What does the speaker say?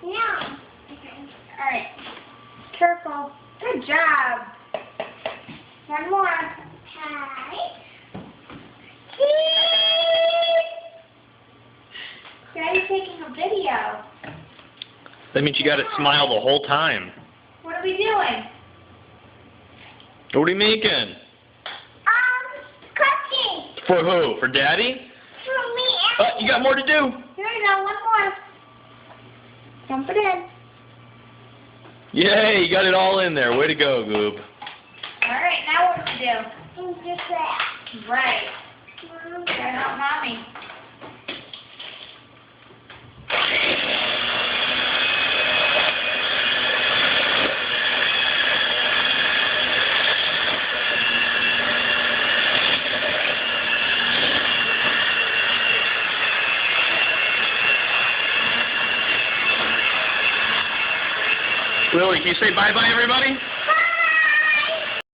Yeah. Okay. All right. Careful. Good job. One more. Hi. Daddy's taking a video. That means you got to smile the whole time. What are we doing? What are you making? Cooking. For who? For Daddy? For me. You got more to do. Here we go. One more. Dump it in. Yay, you got it all in there. Way to go, Goop. All right, now what do we do? Just that. Right. Gotta help Mommy. Lily, can you say bye-bye, everybody? Bye.